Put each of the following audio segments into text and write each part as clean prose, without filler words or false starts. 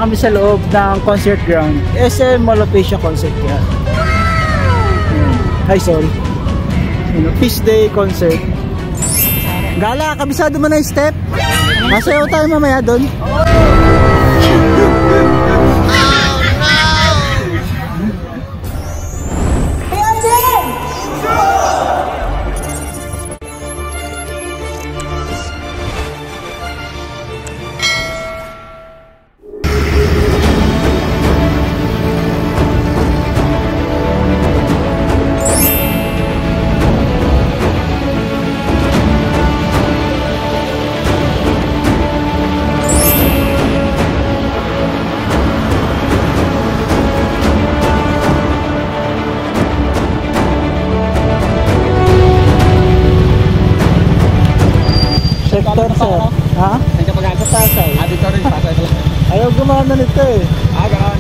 kami sa loob ng concert ground. SM Mall of Asia Concert Ground. Hi, sorry. Peace Day concert. Gala, kabisado mo na yung step. Masayaw tayo mamaya doon. Sector, sir. Ha? Saan ka mag-aagos Pasay? Dito rin, Pasay. Ayaw gumana nito eh. Gano'n.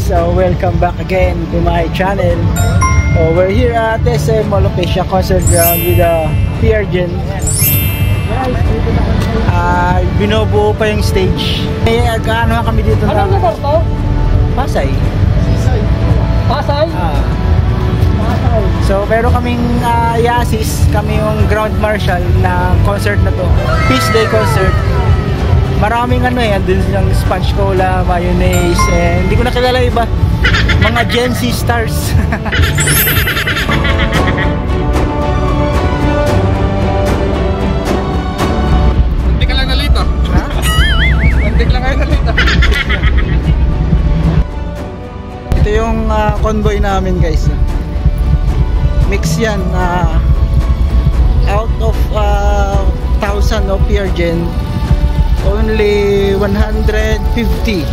So welcome back again to my channel. We're here at SM Mall of Asia Concert Ground with PRGen. Binubuo pa yung stage. Ano kami dito na? Anong lugar to? Pasay. Pasay? Pasay. So meron kaming yasis, kami yung ground marshal ng concert na to. Peace Day concert. Maraming andun silang sponge cola, mayonnaise, hindi ko na kilala iba. Mga Gen Z stars. Hindi ka lang nalito. Ha? Hindi ka lang kayo nalito. Ito yung convoy namin, guys. Mix yan. Out of 1,000 of PRGen, only 150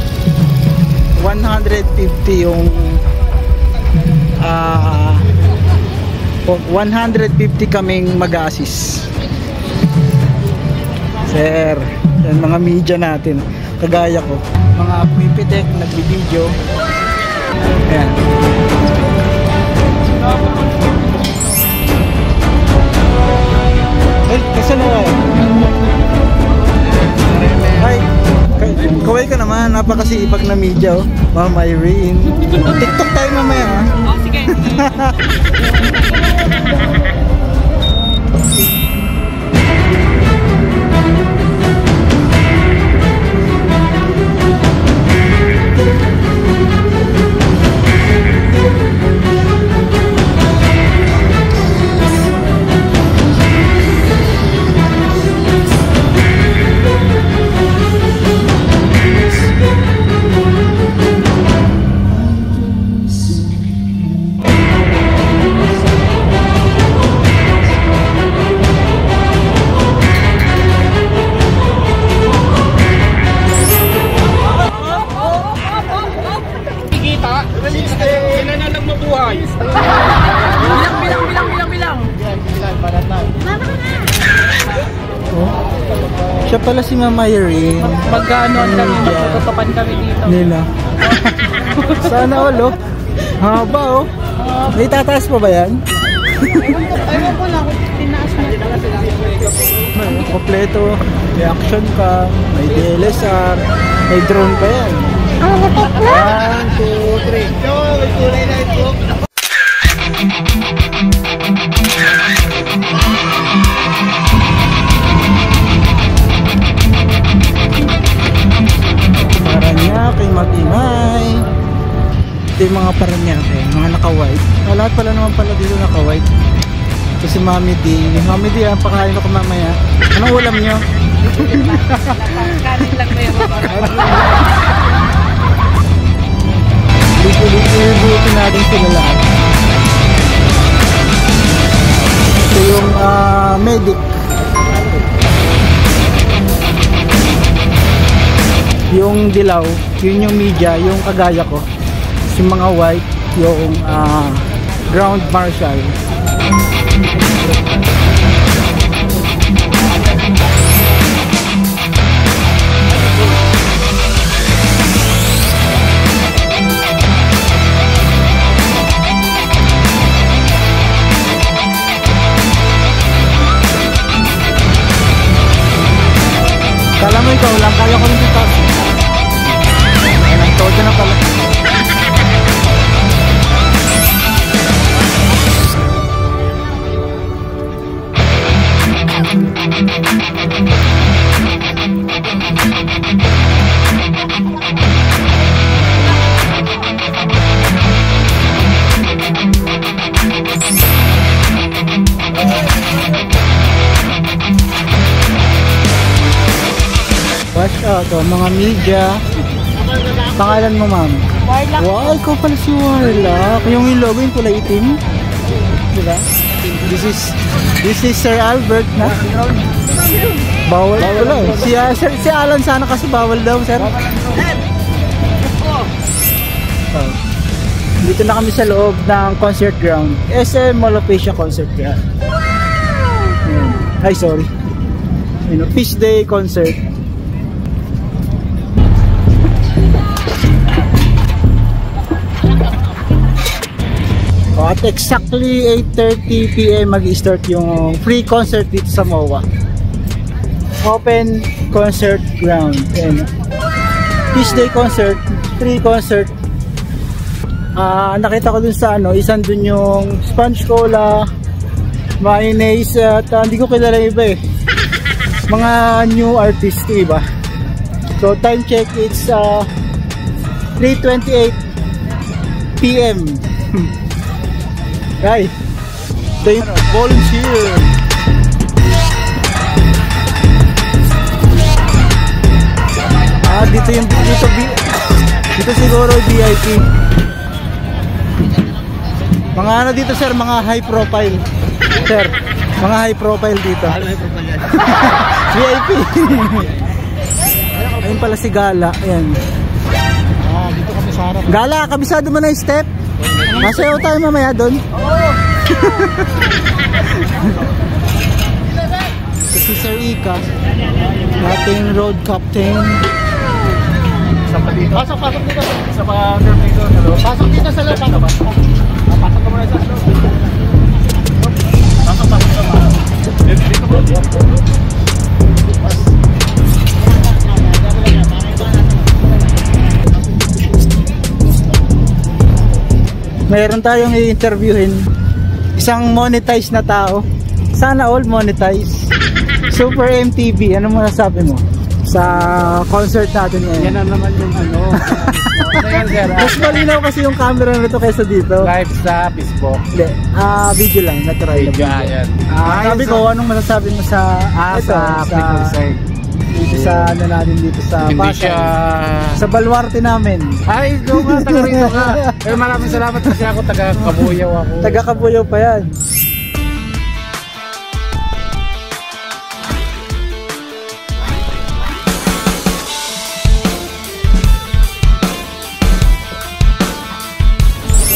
yung 150 kaming mag-assist. Sir, Yan, mga media natin. Kagaya ko. Mga pipitek, nagbibideo. Ayan. Ay, kasi na ay, kaway ka naman. Napakasipag na media, oh. Ma'am Irene. TikTok tayo mamaya, ha? Oh, sige. Siya pala si Mama Irene. Magkano ang kami, magtutupan kami dito. Nila. Sana all, oh. Haba, oh. May tataas pa ba yan? Ewan ko lang, tinaas na. Kompleto. May action cam, may DLSR, may drone pa yan. 1, 2, 3. Yo, may kulay na ito. Paranaque, mag-ingay. Ito yung mga Paranaque, mga naka-white. Lahat pala naman pala dito naka-white. Ito si Mami D. Mami D, ang pakain ko mamaya. Anong ulam nyo? Kanin lang may Libutin natin sila lahat. Ito yung medic. Yung dilaw, yun yung media, yung kagaya ko. Yung mga white, yung ground marshal. Kala mo ikaw lang, kaya ko rin dito. Ayan, todo na pala. Watch out, oh, mga media. Pangalan mo, ma'am? Warlock. Wow, ikaw pala si Warlock. Yung logo yung kulay itim. Diba? This is Sir Albert na. Bawal pala eh. Si Alan sana kasi bawal daw, sir. Oh. Dito na kami sa loob ng concert ground. SM Mall of Asia Concert Ground. Ay, sorry. Peace Day concert. At exactly 8:30 PM mag-start yung free concert dito sa MOA. Open concert ground. And Peace Day concert, free concert. Nakita ko dun sa isang dun yung sponge cola, mayonnaise, at hindi ko kilala yung iba eh. Mga new artist, iba. So time check, it's 3:28 PM. Right. Ito yung volunteer. Dito siguro VIP. Mga dito sir, mga high profile. Sir, mga high profile dito. High profile yan. VIP. Ayun pala si Gala. Ayan. Dito kami sa harap. Gala, kabisado mo na yung step? Masayaw tayo mamaya doon. si Sir Ika, dating road captain. Pasok dito. Sa pa-girl dito. Pasok dito sa loob. Pasok ka muna sa loob. Pasok. Dito po. Mayroon tayong i-interviewin. Isang monetized na tao. Sana all monetize. Super MTV, ano masasabi mo sa concert natin ngayon? Yan na naman yung ano. Mas malinaw kasi yung camera nito kaysa dito. Live sa Facebook. Hindi, video lang, natural na Video, ayan. Sabi ko, anong masasabi mo sa Sa African side. dito sa ano natin dito sa Hindi Pasay, siya... sa Baluarte namin. Ay, doon ka, taga rito ka. Pero maraming salamat kasi ako taga-Kabuyaw ako. Taga Kabuyaw pa yan.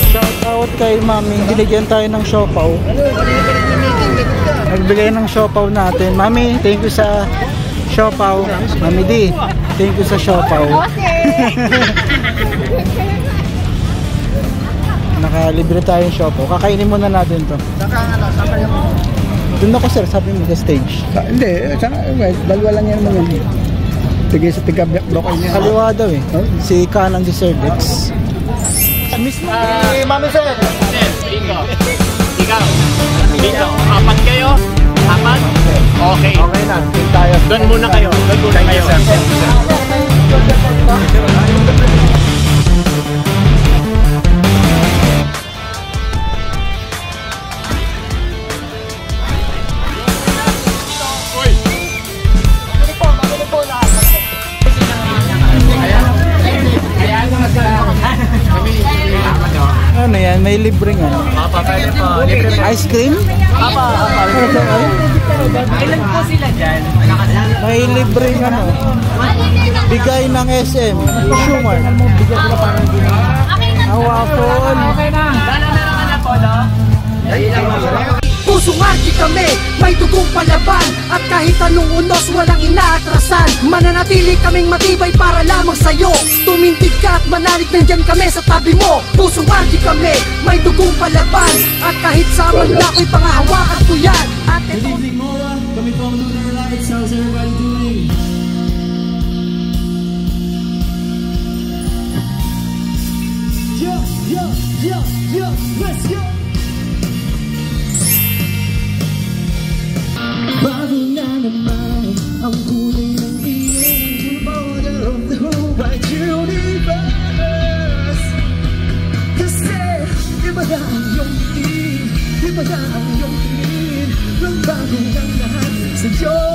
Shout out kay Mami, binigyan tayo ng siopaw. Nagbigay ng siopaw natin. Mami, thank you sa siopaw. Mami D, thank you sa siopaw. Nakalibre tayong siopaw. Kakainin muna natin to. Doon ako sir, sabi mo sa stage. Hindi, dalawa lang yan naman. Tigay sa tiga-block niya. Kaliwa daw eh. Si Kanang Dessert X. Mismo. Mami sir! Ikaw. Dito. Apat kayo? Apat? Okay. Okay na, tayo. Doon muna kayo. Ano yan? May libreng ano? Pwede po. Ice cream? Ilan po sila dyan? May libreng ano? Bigay ng SM. Schumann. Waffle. Pusong arki kami, may dugong palaban. At kahit anong unos, walang inaatrasan. Mananatili kaming matibay para lamang sa'yo. Tumintig ka at manalig, nandyan kami sa tabi mo. Pusong arki kami, may dugong palaban. At kahit sa man ako'y pangahawakan ko yan. At ito... Good evening, Mora. Kami po ang Lunar Lights. How's everybody doing? Let's go! Bago na naman ang kulay ng iyong border of the whole wide universe. Kasi iba na ang iyong tingin, iba na ang iyong tingin. Nang bago ng lahat sa'yo